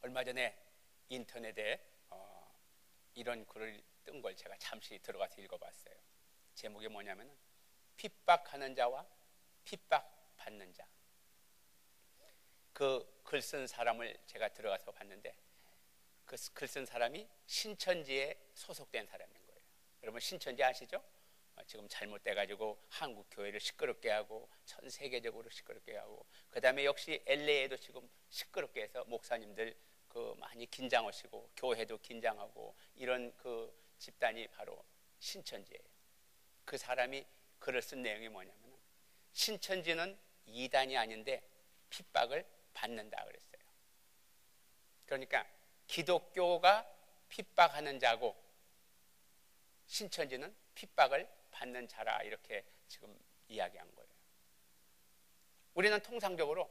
얼마 전에 인터넷에 이런 글을 뜬 걸 제가 잠시 들어가서 읽어봤어요. 제목이 뭐냐면 핍박하는 자와 핍박받는 자. 그 글 쓴 사람을 제가 들어가서 봤는데 그 글 쓴 사람이 신천지에 소속된 사람인 거예요. 여러분 신천지 아시죠? 지금 잘못돼가지고 한국 교회를 시끄럽게 하고 전 세계적으로 시끄럽게 하고, 그 다음에 역시 LA에도 지금 시끄럽게 해서 목사님들 그 많이 긴장하시고 교회도 긴장하고 이런 그 집단이 바로 신천지예요. 그 사람이 글을 쓴 내용이 뭐냐면 신천지는 이단이 아닌데 핍박을 받는다 그랬어요. 그러니까 기독교가 핍박하는 자고 신천지는 핍박을 받는 자라, 이렇게 지금 이야기한 거예요. 우리는 통상적으로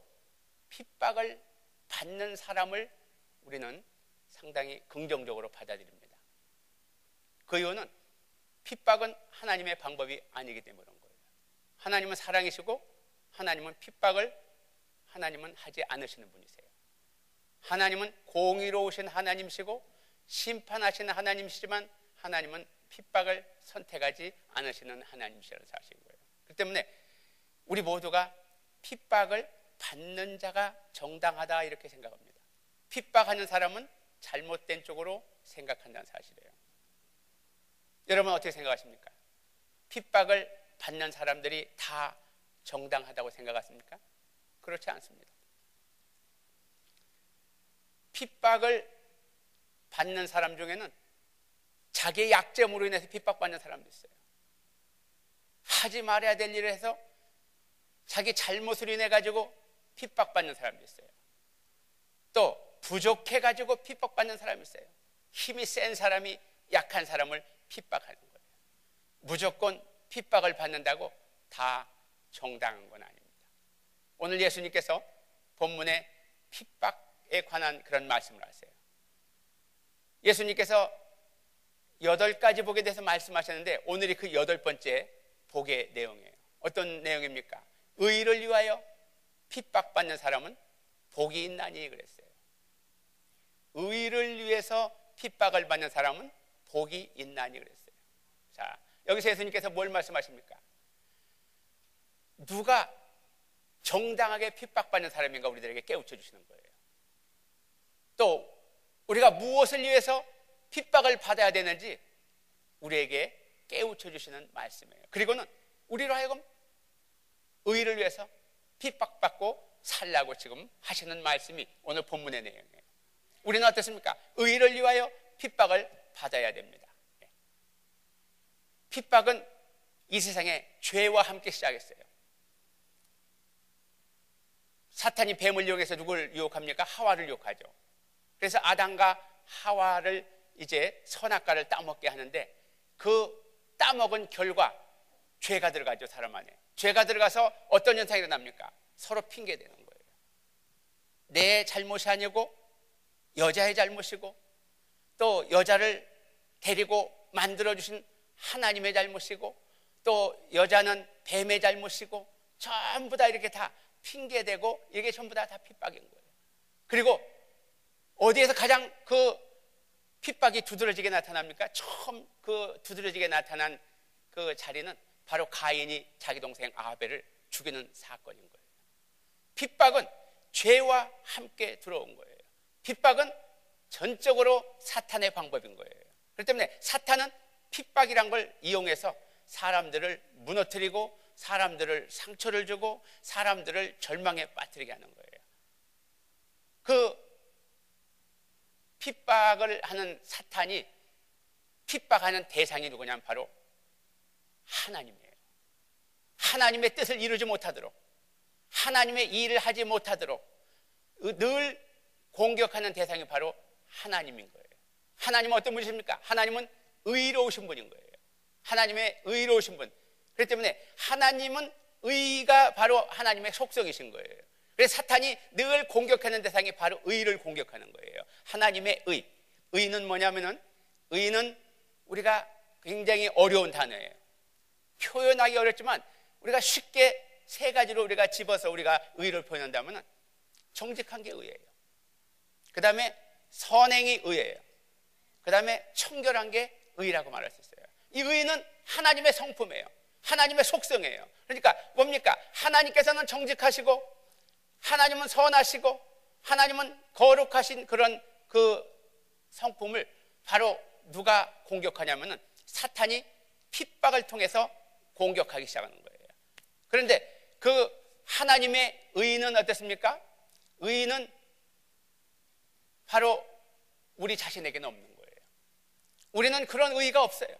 핍박을 받는 사람을 우리는 상당히 긍정적으로 받아들입니다. 그 이유는 핍박은 하나님의 방법이 아니기 때문에 그런 거예요. 하나님은 사랑이시고 하나님은 핍박을 하나님은 하지 않으시는 분이세요. 하나님은 공의로우신 하나님이시고 심판하시는 하나님이시지만 하나님은 핍박을 선택하지 않으시는 하나님이시라는 사실인 거예요. 그렇기 때문에 우리 모두가 핍박을 받는 자가 정당하다 이렇게 생각합니다. 핍박하는 사람은 잘못된 쪽으로 생각한다는 사실이에요. 여러분 어떻게 생각하십니까? 핍박을 받는 사람들이 다 정당하다고 생각하십니까? 그렇지 않습니다. 핍박을 받는 사람 중에는 자기의 약점으로 인해서 핍박받는 사람도 있어요. 하지 말아야 될 일을 해서 자기 잘못으로 인해 가지고 핍박받는 사람도 있어요. 또 부족해 가지고 핍박받는 사람이 있어요. 힘이 센 사람이 약한 사람을 핍박하는 거예요. 무조건 핍박을 받는다고 다 정당한 건 아닙니다. 오늘 예수님께서 본문에 핍박에 관한 그런 말씀을 하세요. 예수님께서 8가지 복에 대해서 말씀하셨는데 오늘이 그 8번째 복의 내용이에요. 어떤 내용입니까? 의를 위하여 핍박받는 사람은 복이 있나니 그랬어요. 의를 위해서 핍박을 받는 사람은 복이 있나니 그랬어요. 자, 여기서 예수님께서 뭘 말씀하십니까? 누가 정당하게 핍박받는 사람인가 우리들에게 깨우쳐 주시는 거예요. 또 우리가 무엇을 위해서 핍박을 받아야 되는지 우리에게 깨우쳐 주시는 말씀이에요. 그리고는 우리로 하여금 의를 위해서 핍박받고 살라고 지금 하시는 말씀이 오늘 본문의 내용이에요. 우리는 어떻습니까? 의를 위하여 핍박을 받아야 됩니다. 핍박은 이 세상에 죄와 함께 시작했어요. 사탄이 뱀을 이용해서 누굴 유혹합니까? 하와를 유혹하죠. 그래서 아담과 하와를 이제 선악과를 따먹게 하는데 그 따먹은 결과 죄가 들어가죠. 사람 안에 죄가 들어가서 어떤 현상이 일어납니까? 서로 핑계대는 거예요. 내 잘못이 아니고 여자의 잘못이고 또 여자를 데리고 만들어주신 하나님의 잘못이고 또 여자는 뱀의 잘못이고 전부 다 이렇게 다 핑계대고 이게 전부 다 핍박인 거예요. 그리고 어디에서 가장 그 핍박이 두드러지게 나타납니까? 처음 그 두드러지게 나타난 그 자리는 바로 가인이 자기 동생 아벨을 죽이는 사건인 거예요. 핍박은 죄와 함께 들어온 거예요. 핍박은 전적으로 사탄의 방법인 거예요. 그렇기 때문에 사탄은 핍박이란 걸 이용해서 사람들을 무너뜨리고 사람들을 상처를 주고 사람들을 절망에 빠뜨리게 하는 거예요. 그 핍박을 하는 사탄이 핍박하는 대상이 누구냐면 바로 하나님이에요. 하나님의 뜻을 이루지 못하도록 하나님의 일을 하지 못하도록 늘 공격하는 대상이 바로 하나님인 거예요. 하나님은 어떤 분이십니까? 하나님은 의로우신 분인 거예요. 하나님의 의로우신 분. 그렇기 때문에 하나님은 의가 바로 하나님의 속성이신 거예요. 그래서 사탄이 늘 공격하는 대상이 바로 의를 공격하는 거예요. 하나님의 의. 의는 뭐냐면은 의는 우리가 굉장히 어려운 단어예요. 표현하기 어렵지만 우리가 쉽게 세 가지로 우리가 집어서 우리가 의를 표현한다면 정직한 게 의예요. 그 다음에 선행이 의예요. 그 다음에 청결한 게 의라고 말할 수 있어요. 이 의는 하나님의 성품이에요. 하나님의 속성이에요. 그러니까 뭡니까? 하나님께서는 정직하시고 하나님은 선하시고 하나님은 거룩하신 그런 그 성품을 바로 누가 공격하냐면은 사탄이 핍박을 통해서 공격하기 시작하는 거예요. 그런데 그 하나님의 의는 어떻습니까? 의는 바로 우리 자신에게는 없는 거예요. 우리는 그런 의가 없어요.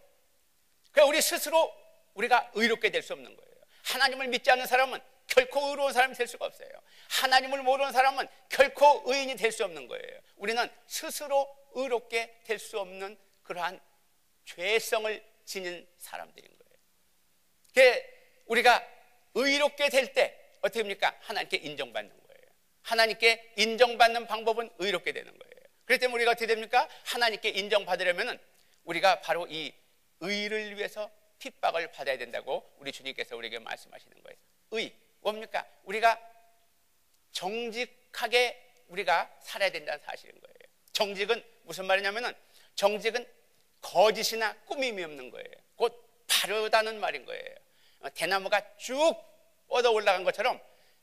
그러니까 우리 스스로 우리가 의롭게 될 수 없는 거예요. 하나님을 믿지 않는 사람은 결코 의로운 사람이 될 수가 없어요. 하나님을 모르는 사람은 결코 의인이 될 수 없는 거예요. 우리는 스스로 의롭게 될 수 없는 그러한 죄성을 지닌 사람들인 거예요. 그러니까 우리가 의롭게 될 때 어떻게 합니까? 하나님께 인정받는 거예요. 하나님께 인정받는 방법은 의롭게 되는 거예요. 그렇기 때문에 우리가 어떻게 됩니까? 하나님께 인정받으려면 우리가 바로 이 의를 위해서 핍박을 받아야 된다고 우리 주님께서 우리에게 말씀하시는 거예요. 의, 뭡니까? 우리가 정직하게 우리가 살아야 된다는 사실인 거예요. 정직은 무슨 말이냐면은 정직은 거짓이나 꾸밈이 없는 거예요. 곧 바르다는 말인 거예요. 대나무가 쭉 뻗어 올라간 것처럼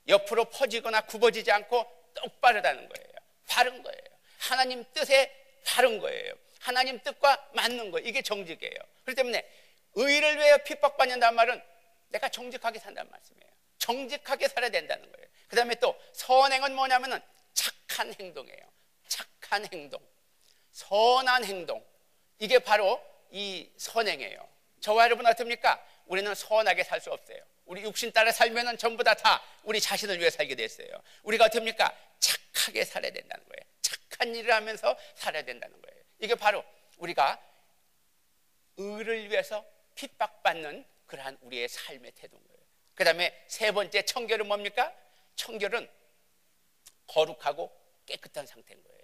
옆으로 퍼지거나 굽어지지 않고 똑바르다는 거예요. 바른 거예요. 하나님 뜻에 바른 거예요. 하나님 뜻과 맞는 거예요. 이게 정직이에요. 그렇기 때문에 의를 위해 핍박받는다는 말은 내가 정직하게 산다는 말씀이에요. 정직하게 살아야 된다는 거예요. 그 다음에 또 선행은 뭐냐면은 착한 행동이에요. 착한 행동, 선한 행동, 이게 바로 이 선행이에요. 저와 여러분 어떻습니까? 우리는 선하게 살 수 없어요. 우리 육신 따라 살면은 전부 다 우리 자신을 위해 살게 됐어요. 우리가 어떻습니까? 착하게 살아야 된다는 거예요. 착한 일을 하면서 살아야 된다는 거예요. 이게 바로 우리가 의를 위해서 핍박받는 그러한 우리의 삶의 태도인 거예요. 그 다음에 세 번째 청결은 뭡니까? 청결은 거룩하고 깨끗한 상태인 거예요.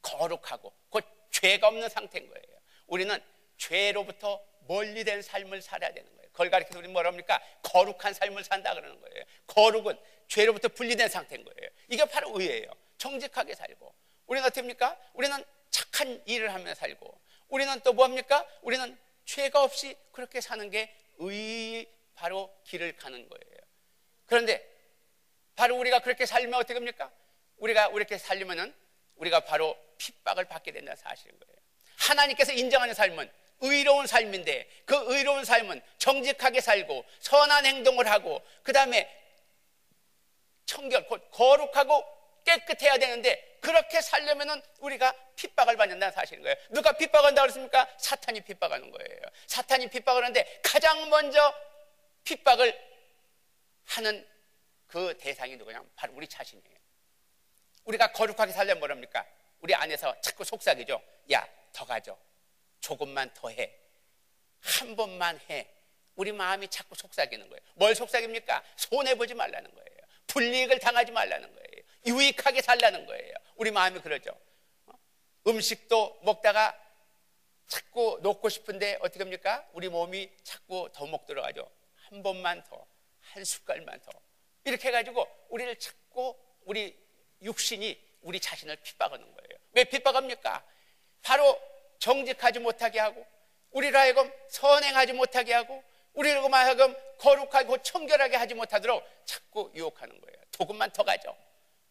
거룩하고 곧 죄가 없는 상태인 거예요. 우리는 죄로부터 멀리 된 삶을 살아야 되는 거예요. 그걸 가리켜서 우리는 뭐라 합니까? 거룩한 삶을 산다 그러는 거예요. 거룩은 죄로부터 분리된 상태인 거예요. 이게 바로 의예요. 정직하게 살고, 우리는 어떻게 합니까? 우리는 착한 일을 하며 살고, 우리는 또 뭐합니까? 우리는 죄가 없이 그렇게 사는 게 의 바로 길을 가는 거예요. 그런데 바로 우리가 그렇게 살면 어떻게 합니까? 우리가 이렇게 살려면은 우리가 바로 핍박을 받게 된다는 사실인 거예요. 하나님께서 인정하는 삶은 의로운 삶인데 그 의로운 삶은 정직하게 살고 선한 행동을 하고 그 다음에 청결, 곧 거룩하고 깨끗해야 되는데 그렇게 살려면은 우리가 핍박을 받는다는 사실인 거예요. 누가 핍박한다고 그랬습니까? 사탄이 핍박하는 거예요. 사탄이 핍박을 하는데 가장 먼저 핍박을 하는 그 대상이 누구냐면 바로 우리 자신이에요. 우리가 거룩하게 살려면 뭐랍니까? 우리 안에서 자꾸 속삭이죠. 야, 더 가져. 조금만 더 해. 한 번만 해. 우리 마음이 자꾸 속삭이는 거예요. 뭘 속삭입니까? 손해보지 말라는 거예요. 불이익을 당하지 말라는 거예요. 유익하게 살라는 거예요. 우리 마음이 그러죠. 음식도 먹다가 자꾸 놓고 싶은데 어떻게 합니까? 우리 몸이 자꾸 더 먹도록 하죠. 한 번만 더, 한 숟갈만 더. 이렇게 해가지고 우리를 자꾸 우리 육신이 우리 자신을 핍박하는 거예요. 왜 핍박합니까? 바로 정직하지 못하게 하고 우리를 하여금 선행하지 못하게 하고 우리를 하여금 거룩하고 청결하게 하지 못하도록 자꾸 유혹하는 거예요. 조금만 더 가져.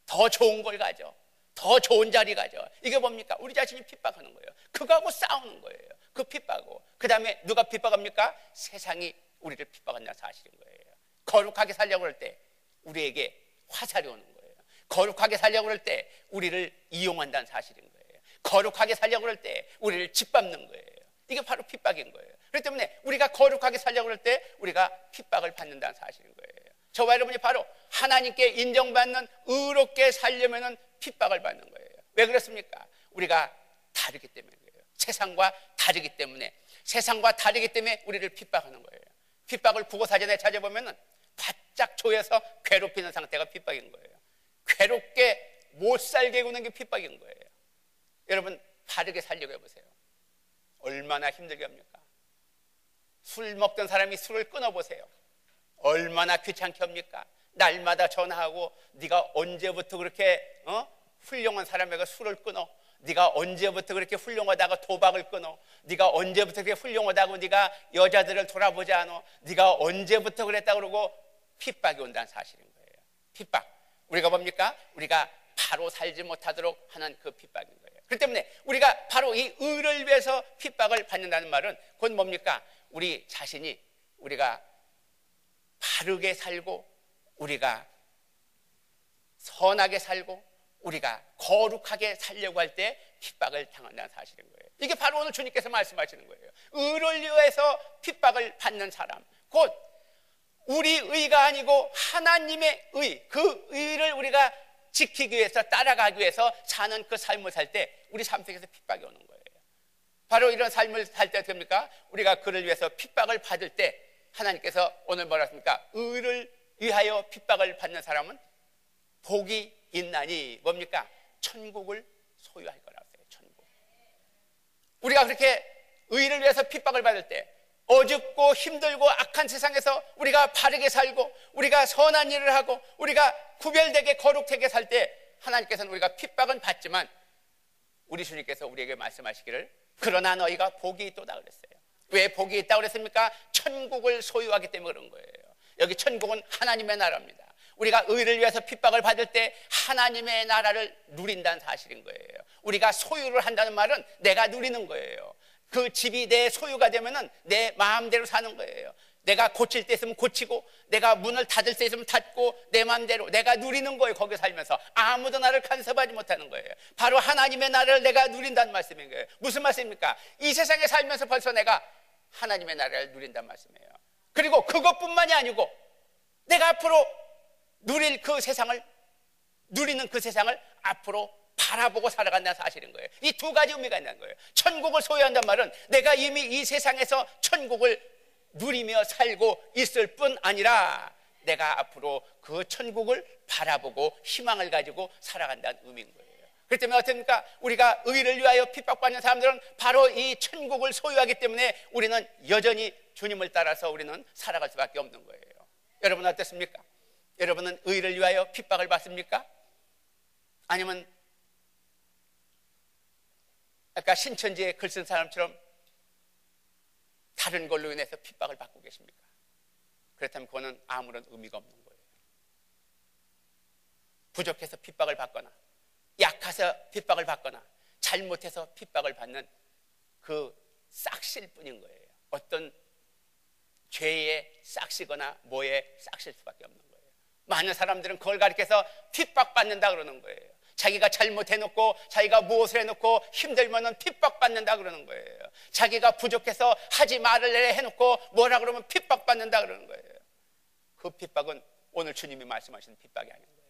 더 좋은 걸 가져. 더 좋은 자리 가져. 이게 뭡니까? 우리 자신이 핍박하는 거예요. 그거하고 싸우는 거예요. 그 핍박하고. 그 다음에 누가 핍박합니까? 세상이 우리를 핍박한다는 사실인 거예요. 거룩하게 살려고 할 때 우리에게 화살이 오는 거예요. 거룩하게 살려고 할 때 우리를 이용한다는 사실인 거예요. 거룩하게 살려고 할 때 우리를 짓밟는 거예요. 이게 바로 핍박인 거예요. 그렇기 때문에 우리가 거룩하게 살려고 할 때 우리가 핍박을 받는다는 사실인 거예요. 저와 여러분이 바로 하나님께 인정받는 의롭게 살려면은 핍박을 받는 거예요. 왜 그렇습니까? 우리가 다르기 때문에 그래요. 세상과 다르기 때문에, 세상과 다르기 때문에 우리를 핍박하는 거예요. 핍박을 국어사전에 찾아보면은 바짝 조여서 괴롭히는 상태가 핍박인 거예요. 괴롭게 못 살게 구는 게 핍박인 거예요. 여러분 바르게 살려고 해보세요. 얼마나 힘들게 합니까? 술 먹던 사람이 술을 끊어보세요. 얼마나 귀찮게 합니까? 날마다 전화하고 네가 언제부터 그렇게 훌륭한 사람에게 술을 끊어? 네가 언제부터 그렇게 훌륭하다고 도박을 끊어? 네가 언제부터 그렇게 훌륭하다고 네가 여자들을 돌아보지 않아? 네가 언제부터 그랬다 그러고 핍박이 온다는 사실인 거예요. 핍박. 우리가 뭡니까? 우리가 바로 살지 못하도록 하는 그 핍박인 거예요. 그렇기 때문에 우리가 바로 이 의를 위해서 핍박을 받는다는 말은 그건 뭡니까? 우리 자신이 우리가 바르게 살고 우리가 선하게 살고 우리가 거룩하게 살려고 할 때 핍박을 당한다는 사실인 거예요. 이게 바로 오늘 주님께서 말씀하시는 거예요. 의를 위해서 핍박을 받는 사람, 곧 우리 의가 아니고 하나님의 의, 그 의를 우리가 지키기 위해서 따라가기 위해서 사는 그 삶을 살 때 우리 삶 속에서 핍박이 오는 거예요. 바로 이런 삶을 살 때 됩니까? 우리가 그를 위해서 핍박을 받을 때 하나님께서 오늘 뭐라 했습니까? 의를 위하여 핍박을 받는 사람은 복이 있나니 뭡니까? 천국을 소유할 거라고 했어요. 천국. 우리가 그렇게 의를 위해서 핍박을 받을 때 어둡고 힘들고 악한 세상에서 우리가 바르게 살고 우리가 선한 일을 하고 우리가 구별되게 거룩하게 살 때 하나님께서는 우리가 핍박은 받지만 우리 주님께서 우리에게 말씀하시기를 그러나 너희가 복이 있도다 그랬어요. 왜 복이 있다고 그랬습니까? 천국을 소유하기 때문에 그런 거예요. 여기 천국은 하나님의 나라입니다. 우리가 의를 위해서 핍박을 받을 때 하나님의 나라를 누린다는 사실인 거예요. 우리가 소유를 한다는 말은 내가 누리는 거예요. 그 집이 내 소유가 되면은 내 마음대로 사는 거예요. 내가 고칠 때 있으면 고치고 내가 문을 닫을 때 있으면 닫고 내 마음대로 내가 누리는 거예요. 거기 살면서 아무도 나를 간섭하지 못하는 거예요. 바로 하나님의 나라를 내가 누린다는 말씀인 거예요. 무슨 말씀입니까? 이 세상에 살면서 벌써 내가 하나님의 나라를 누린다는 말씀이에요. 그리고 그것뿐만이 아니고 내가 앞으로 누릴 그 세상을 누리는 그 세상을 앞으로 바라보고 살아간다는 사실인 거예요. 이 두 가지 의미가 있는 거예요. 천국을 소유한다는 말은 내가 이미 이 세상에서 천국을 누리며 살고 있을 뿐 아니라 내가 앞으로 그 천국을 바라보고 희망을 가지고 살아간다는 의미인 거예요. 그렇기 때문에 어떻습니까? 우리가 의를 위하여 핍박받는 사람들은 바로 이 천국을 소유하기 때문에 우리는 여전히 주님을 따라서 우리는 살아갈 수밖에 없는 거예요. 여러분 어떻습니까? 여러분은 의를 위하여 핍박을 받습니까? 아니면 아까 신천지에 글 쓴 사람처럼 다른 걸로 인해서 핍박을 받고 계십니까? 그렇다면 그거는 아무런 의미가 없는 거예요. 부족해서 핍박을 받거나 약해서 핍박을 받거나 잘못해서 핍박을 받는 그 싹실 뿐인 거예요. 어떤 죄에 싹시거나 뭐에 싹실 수밖에 없는 거예요. 많은 사람들은 그걸 가리켜서 핍박받는다 그러는 거예요. 자기가 잘못해놓고 자기가 무엇을 해놓고 힘들면 핍박받는다 그러는 거예요. 자기가 부족해서 하지 말을 해놓고 뭐라 그러면 핍박받는다 그러는 거예요. 그 핍박은 오늘 주님이 말씀하시는 핍박이 아닌 거예요.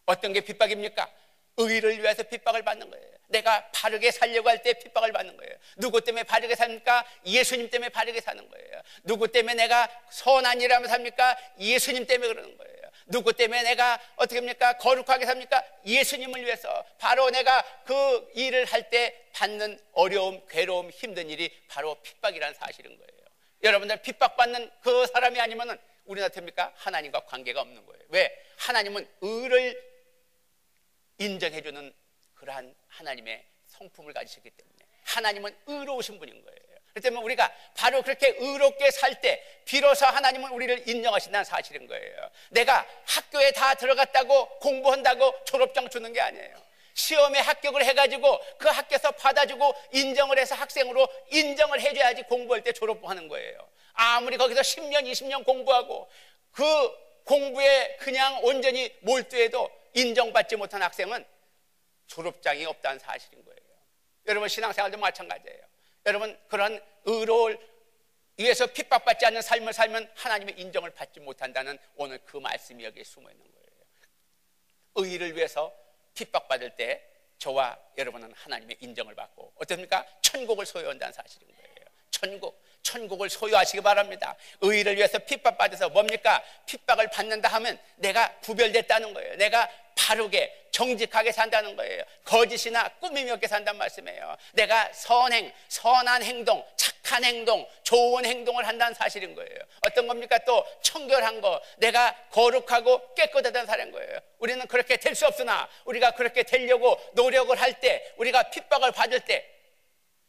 어떤 게 핍박입니까? 의를 위해서 핍박을 받는 거예요. 내가 바르게 살려고 할 때 핍박을 받는 거예요. 누구 때문에 바르게 삽니까? 예수님 때문에 바르게 사는 거예요. 누구 때문에 내가 선한 일을 하면서 삽니까? 예수님 때문에 그러는 거예요. 누구 때문에 내가 어떻게 합니까? 거룩하게 삽니까? 예수님을 위해서. 바로 내가 그 일을 할 때 받는 어려움, 괴로움, 힘든 일이 바로 핍박이라는 사실인 거예요. 여러분들 핍박받는 그 사람이 아니면은 우리는 어떻습니까? 하나님과 관계가 없는 거예요. 왜? 하나님은 의를 인정해주는 그러한 하나님의 성품을 가지셨기 때문에 하나님은 의로우신 분인 거예요. 그렇기 때문에 우리가 바로 그렇게 의롭게 살 때 비로소 하나님은 우리를 인정하신다는 사실인 거예요. 내가 학교에 다 들어갔다고 공부한다고 졸업장 주는 게 아니에요. 시험에 합격을 해가지고 그 학교에서 받아주고 인정을 해서 학생으로 인정을 해줘야지 공부할 때 졸업하는 거예요. 아무리 거기서 10년 20년 공부하고 그 공부에 그냥 온전히 몰두해도 인정받지 못한 학생은 졸업장이 없다는 사실인 거예요. 여러분 신앙생활도 마찬가지예요. 여러분 그런 의로울 위해서 핍박받지 않는 삶을 살면 하나님의 인정을 받지 못한다는 오늘 그 말씀이 여기에 숨어 있는 거예요. 의를 위해서 핍박받을 때 저와 여러분은 하나님의 인정을 받고 어떻습니까? 천국을 소유한다는 사실인 거예요. 천국을 소유하시기 바랍니다. 의를 위해서 핍박받아서 뭡니까? 핍박을 받는다 하면 내가 구별됐다는 거예요. 내가 바르게 정직하게 산다는 거예요. 거짓이나 꾸밈이 없게 산다는 말씀이에요. 내가 선한 행동, 착한 행동, 좋은 행동을 한다는 사실인 거예요. 어떤 겁니까? 또 청결한 거, 내가 거룩하고 깨끗하다는 사람인 거예요. 우리는 그렇게 될 수 없으나 우리가 그렇게 되려고 노력을 할 때, 우리가 핍박을 받을 때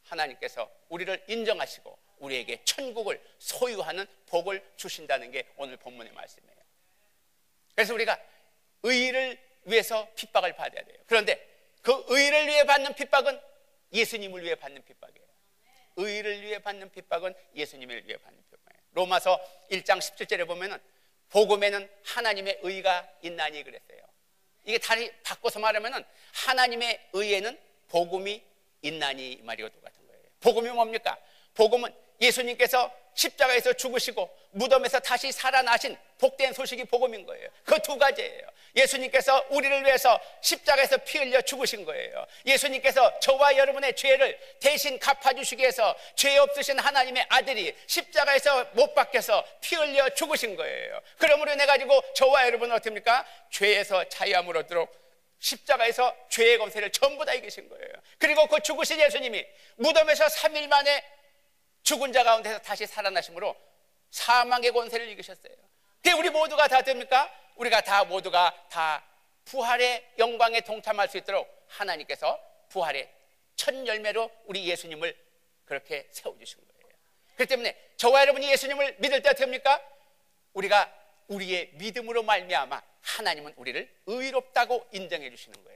하나님께서 우리를 인정하시고 우리에게 천국을 소유하는 복을 주신다는 게 오늘 본문의 말씀이에요. 그래서 우리가 의를 위해서 핍박을 받아야 돼요. 그런데 그 의를 위해 받는 핍박은 예수님을 위해 받는 핍박이에요. 의를 위해 받는 핍박은 예수님을 위해 받는 핍박이에요. 로마서 1장 17절에 보면은 복음에는 하나님의 의가 있나니 그랬어요. 이게 다시 바꿔서 말하면은 하나님의 의에는 복음이 있나니 이 말이고 똑같은 거예요. 복음이 뭡니까? 복음은 예수님께서 십자가에서 죽으시고 무덤에서 다시 살아나신 복된 소식이 복음인 거예요. 그 두 가지예요. 예수님께서 우리를 위해서 십자가에서 피 흘려 죽으신 거예요. 예수님께서 저와 여러분의 죄를 대신 갚아주시기 위해서 죄 없으신 하나님의 아들이 십자가에서 못 박혀서 피 흘려 죽으신 거예요. 그러므로 인해 가지고 저와 여러분은 어떻습니까? 죄에서 자유함을 얻도록 십자가에서 죄의 권세를 전부 다 이기신 거예요. 그리고 그 죽으신 예수님이 무덤에서 3일 만에 죽은 자 가운데서 다시 살아나심으로 사망의 권세를 이기셨어요. 그게 우리 모두가 다 됩니까? 우리가 모두가 다 부활의 영광에 동참할 수 있도록 하나님께서 부활의 첫 열매로 우리 예수님을 그렇게 세워주신 거예요. 그렇기 때문에 저와 여러분이 예수님을 믿을 때 됩니까? 우리가 우리의 믿음으로 말미암아 하나님은 우리를 의롭다고 인정해 주시는 거예요.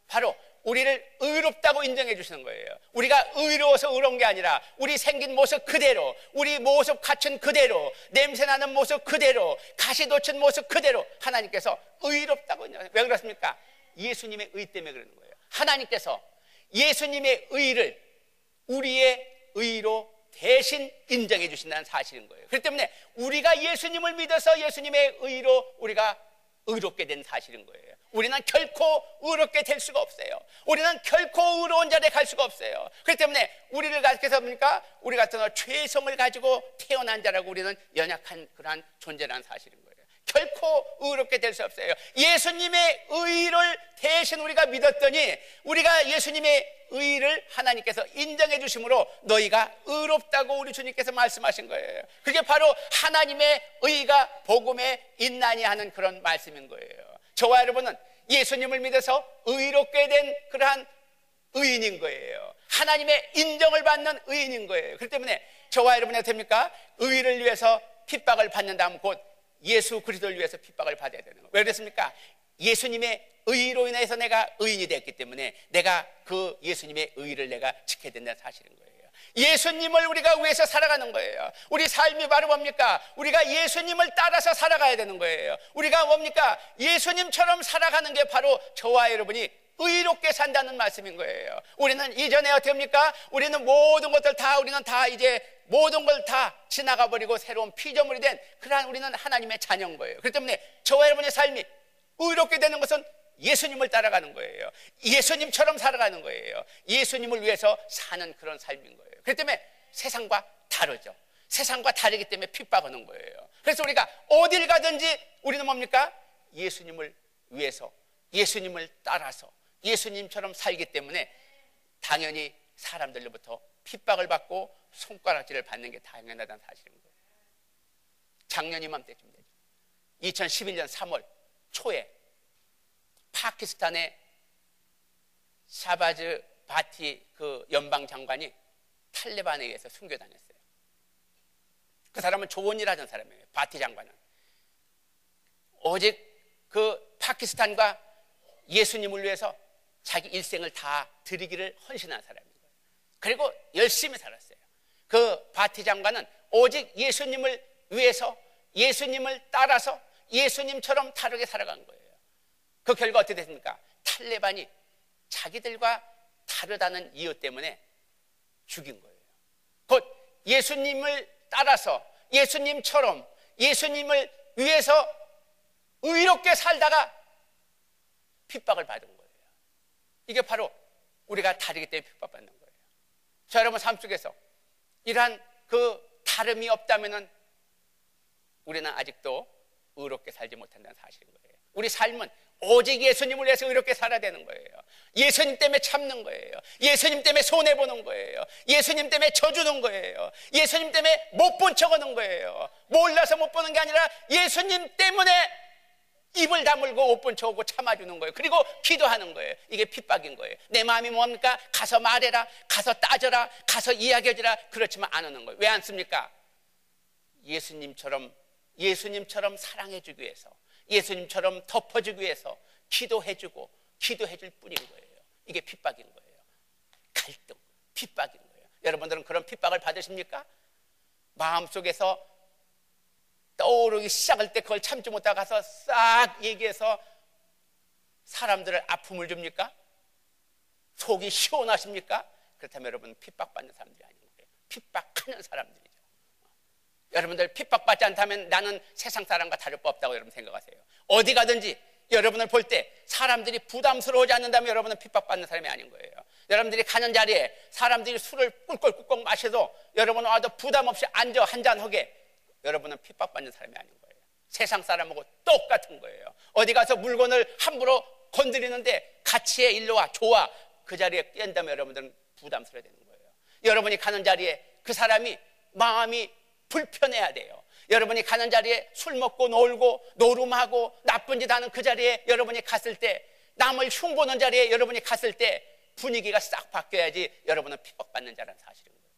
바로 우리를 의롭다고 인정해 주시는 거예요. 우리가 의로워서 의로운 게 아니라 우리 생긴 모습 그대로, 우리 모습 갖춘 그대로, 냄새나는 모습 그대로, 가시 돋친 모습 그대로 하나님께서 의롭다고 인정해요. 왜 그렇습니까? 예수님의 의 때문에 그러는 거예요. 하나님께서 예수님의 의를 우리의 의로 대신 인정해 주신다는 사실인 거예요. 그렇기 때문에 우리가 예수님을 믿어서 예수님의 의로 우리가 의롭게 된 사실인 거예요. 우리는 결코 의롭게 될 수가 없어요. 우리는 결코 의로운 자리에 갈 수가 없어요. 그렇기 때문에 우리를 가르쳐서 보니까 우리 같은 죄성을 가지고 태어난 자라고 우리는 연약한 그러한 존재라는 사실인 거예요. 결코 의롭게 될 수 없어요. 예수님의 의를 대신 우리가 믿었더니 우리가 예수님의 의를 하나님께서 인정해 주심으로 너희가 의롭다고 우리 주님께서 말씀하신 거예요. 그게 바로 하나님의 의가 복음에 있나니 하는 그런 말씀인 거예요. 저와 여러분은 예수님을 믿어서 의롭게 된 그러한 의인인 거예요. 하나님의 인정을 받는 의인인 거예요. 그렇기 때문에 저와 여러분이 어떻습니까? 의를 위해서 핍박을 받는다면 곧 예수 그리스도를 위해서 핍박을 받아야 되는 거예요. 왜 그랬습니까? 예수님의 의로 인해서 내가 의인이 됐기 때문에 내가 그 예수님의 의를 내가 지켜야 된다는 사실인 거예요. 예수님을 우리가 위해서 살아가는 거예요. 우리 삶이 바로 뭡니까? 우리가 예수님을 따라서 살아가야 되는 거예요. 우리가 뭡니까? 예수님처럼 살아가는 게 바로 저와 여러분이 의롭게 산다는 말씀인 거예요. 우리는 이전에 어떻게 합니까? 우리는 모든 것들 다 우리는 다 이제 모든 걸 다 지나가 버리고 새로운 피조물이 된 그러한 우리는 하나님의 자녀인 거예요. 그렇기 때문에 저와 여러분의 삶이 의롭게 되는 것은 예수님을 따라가는 거예요. 예수님처럼 살아가는 거예요. 예수님을 위해서 사는 그런 삶인 거예요. 그렇기 때문에 세상과 다르죠. 세상과 다르기 때문에 핍박하는 거예요. 그래서 우리가 어딜 가든지 우리는 뭡니까? 예수님을 위해서, 예수님을 따라서 예수님처럼 살기 때문에 당연히 사람들로부터 핍박을 받고 손가락질을 받는 게 당연하다는 사실인 거예요. 작년 이맘때쯤 되죠. 2011년 3월 초에 파키스탄의 샤바즈 바티 그 연방 장관이 탈레반에 의해서 순교당했어요. 그 사람은 좋은 일 하던 사람이에요. 바티 장관은 오직 그 파키스탄과 예수님을 위해서 자기 일생을 다 드리기를 헌신한 사람인 거예요. 그리고 열심히 살았어요. 그 바티 장관은 오직 예수님을 위해서 예수님을 따라서 예수님처럼 다르게 살아간 거예요. 그 결과 어떻게 됐습니까? 탈레반이 자기들과 다르다는 이유 때문에 죽인 거예요. 곧 예수님을 따라서 예수님처럼 예수님을 위해서 의롭게 살다가 핍박을 받은 거예요. 이게 바로 우리가 다르기 때문에 핍박받는 거예요. 자, 여러분 삶 속에서 이러한 그 다름이 없다면은 우리는 아직도 의롭게 살지 못한다는 사실인 거예요. 우리 삶은 오직 예수님을 위해서 의롭게 살아야 되는 거예요. 예수님 때문에 참는 거예요. 예수님 때문에 손해보는 거예요. 예수님 때문에 져주는 거예요. 예수님 때문에 못 본 척 하는 거예요. 몰라서 못 보는 게 아니라 예수님 때문에 입을 다물고 못 본 척 하고 참아주는 거예요. 그리고 기도하는 거예요. 이게 핍박인 거예요. 내 마음이 뭡니까? 가서 말해라, 가서 따져라, 가서 이야기해주라. 그렇지만 안 하는 거예요. 왜 안 씁니까? 예수님처럼 사랑해주기 위해서, 예수님처럼 덮어주기 위해서 기도해주고 기도해줄 뿐인 거예요. 이게 핍박인 거예요. 갈등, 핍박인 거예요. 여러분들은 그런 핍박을 받으십니까? 마음속에서 떠오르기 시작할 때 그걸 참지 못하고 가서 싹 얘기해서 사람들을 아픔을 줍니까? 속이 시원하십니까? 그렇다면 여러분 핍박받는 사람들이 아닌 거예요. 핍박하는 사람들이죠. 여러분들 핍박받지 않다면 나는 세상 사람과 다를 바 없다고 여러분 생각하세요. 어디 가든지 여러분을 볼 때 사람들이 부담스러워하지 않는다면 여러분은 핍박받는 사람이 아닌 거예요. 여러분들이 가는 자리에 사람들이 술을 꿀꺽꿀꺽 마셔도 여러분 와도 부담 없이 앉아 한잔하게, 여러분은 핍박받는 사람이 아닌 거예요. 세상 사람하고 똑같은 거예요. 어디 가서 물건을 함부로 건드리는데 같이 해, 일로 와, 좋아, 그 자리에 깬다면 여러분들은 부담스러워야 되는 거예요. 여러분이 가는 자리에 그 사람이 마음이 불편해야 돼요. 여러분이 가는 자리에 술 먹고 놀고 노름하고 나쁜 짓 하는 그 자리에 여러분이 갔을 때, 남을 흉보는 자리에 여러분이 갔을 때 분위기가 싹 바뀌어야지 여러분은 핍박받는 자라는 사실인 거예요.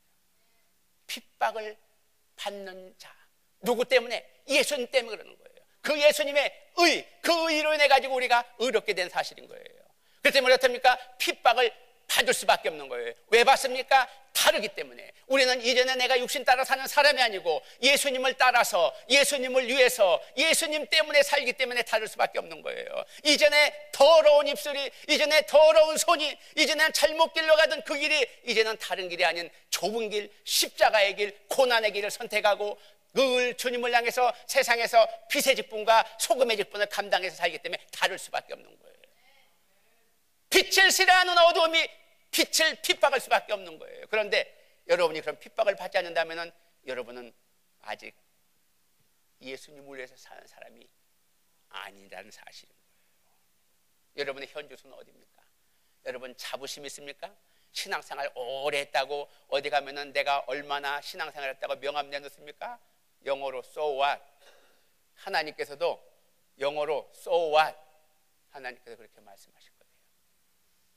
핍박을 받는 자, 누구 때문에? 예수님 때문에 그러는 거예요. 그 예수님의 의, 그 의로 인해 가지고 우리가 의롭게 된 사실인 거예요. 그렇기 때문에 어떻습니까? 핍박을 받을 수밖에 없는 거예요. 왜 받습니까? 다르기 때문에. 우리는 이전에 내가 육신 따라 사는 사람이 아니고 예수님을 따라서, 예수님을 위해서, 예수님 때문에 살기 때문에 다를 수밖에 없는 거예요. 이전에 더러운 입술이, 이전에 더러운 손이, 이전에 잘못 길로 가던 그 길이 이제는 다른 길이 아닌 좁은 길, 십자가의 길, 고난의 길을 선택하고 늘 주님을 향해서 세상에서 빛의 직분과 소금의 직분을 감당해서 살기 때문에 다를 수밖에 없는 거예요. 빛을 싫어하는 어두움이 빛을 핍박할 수밖에 없는 거예요. 그런데 여러분이 그런 핍박을 받지 않는다면 여러분은 아직 예수님을 위해서 사는 사람이 아니라는 사실인 거예요. 여러분의 현주소는 어디입니까? 여러분 자부심 있습니까? 신앙생활 오래 했다고 어디 가면은 내가 얼마나 신앙생활 했다고 명함 내놓습니까? 영어로 so what? 하나님께서도 영어로 so what? 하나님께서 그렇게 말씀하실 거예요.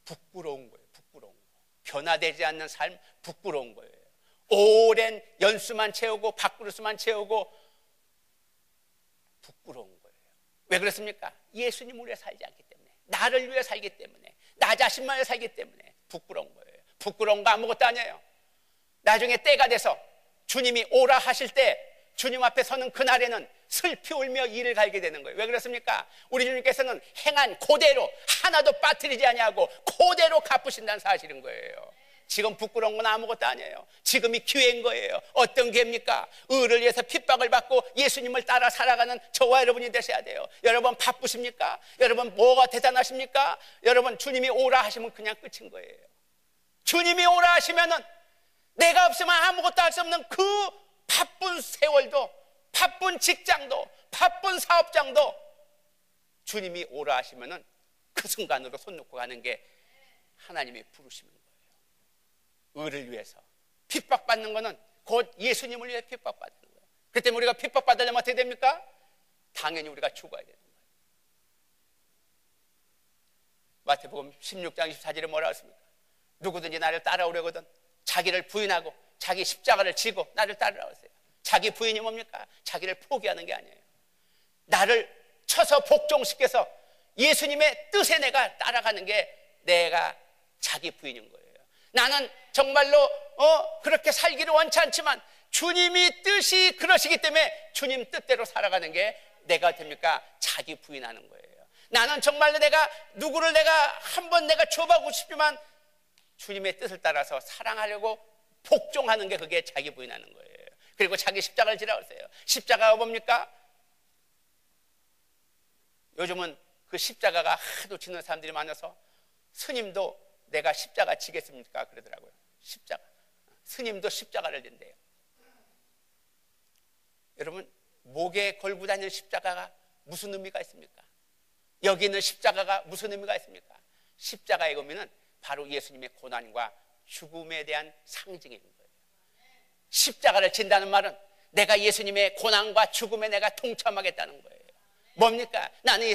부끄러운 거예요. 부끄러운 거. 변화되지 않는 삶, 부끄러운 거예요. 오랜 연수만 채우고 밥그릇만 채우고 부끄러운 거예요. 왜 그렇습니까? 예수님을 위해 살지 않기 때문에, 나를 위해 살기 때문에, 나 자신만 위해 살기 때문에 부끄러운 거예요. 부끄러운 거 아무것도 아니에요. 나중에 때가 돼서 주님이 오라 하실 때 주님 앞에 서는 그날에는 슬피 울며 이를 갈게 되는 거예요. 왜 그렇습니까? 우리 주님께서는 행한 그대로 하나도 빠뜨리지 아니하고 그대로 갚으신다는 사실인 거예요. 지금 부끄러운 건 아무것도 아니에요. 지금이 기회인 거예요. 어떤 기회입니까? 의를 위해서 핍박을 받고 예수님을 따라 살아가는 저와 여러분이 되셔야 돼요. 여러분 바쁘십니까? 여러분 뭐가 대단하십니까? 여러분 주님이 오라 하시면 그냥 끝인 거예요. 주님이 오라 하시면은 내가 없으면 아무것도 할 수 없는 그 바쁜 세월도, 바쁜 직장도, 바쁜 사업장도 주님이 오라 하시면은 그 순간으로 손 놓고 가는 게 하나님이 부르시는 거예요. 의를 위해서. 핍박받는 거는 곧 예수님을 위해 핍박받는 거예요. 그렇기 때문에 우리가 핍박받으려면 어떻게 됩니까? 당연히 우리가 죽어야 되는 거예요. 마태복음 16장 24절에 뭐라고 했습니까? 누구든지 나를 따라오려거든 자기를 부인하고 자기 십자가를 지고 나를 따르라고 했어요. 자기 부인이 뭡니까? 자기를 포기하는 게 아니에요. 나를 쳐서 복종시켜서 예수님의 뜻에 내가 따라가는 게 내가 자기 부인인 거예요. 나는 정말로 그렇게 살기를 원치 않지만 주님이 뜻이 그러시기 때문에 주님 뜻대로 살아가는 게 내가 됩니까? 자기 부인하는 거예요. 나는 정말로 내가 누구를 내가 한번 내가 줘보고 싶지만 주님의 뜻을 따라서 사랑하려고 복종하는 게 그게 자기 부인하는 거예요. 그리고 자기 십자가를 지라고 했어요. 십자가가 뭡니까? 요즘은 그 십자가가 하도 지는 사람들이 많아서 스님도 내가 십자가 지겠습니까? 그러더라고요. 십자가. 스님도 십자가를 진대요. 여러분, 목에 걸고 다니는 십자가가 무슨 의미가 있습니까? 여기 있는 십자가가 무슨 의미가 있습니까? 십자가의 의미는 바로 예수님의 고난과 죽음에 대한 상징인 거예요. 십자가를 진다는 말은 내가 예수님의 고난과 죽음에 내가 동참하겠다는 거예요. 뭡니까? 나는